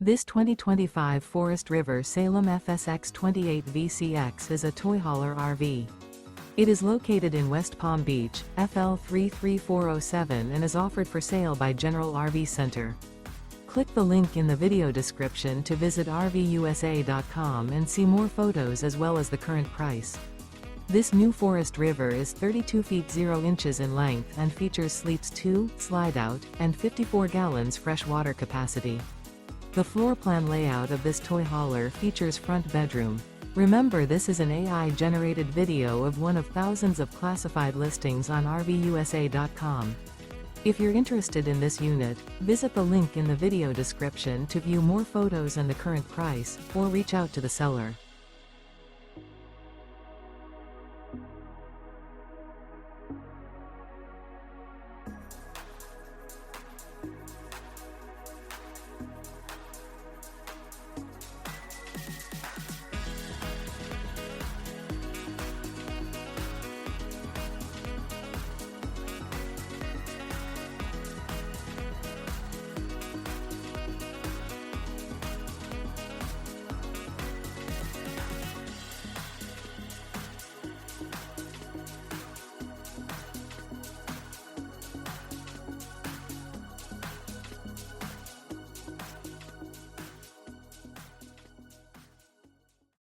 This 2025 Forest River Salem FSX 28 VCX is a toy hauler RV. It is located in West Palm Beach, FL 33407 and is offered for sale by General RV Center. Click the link in the video description to visit RVUSA.com and see more photos as well as the current price. This new Forest River is 32 feet 0 inches in length and features sleeps 2, slide-out, and 54 gallons fresh water capacity. The floor plan layout of this toy hauler features front bedroom. Remember, this is an AI-generated video of one of thousands of classified listings on RVUSA.com. If you're interested in this unit, visit the link in the video description to view more photos and the current price, or reach out to the seller.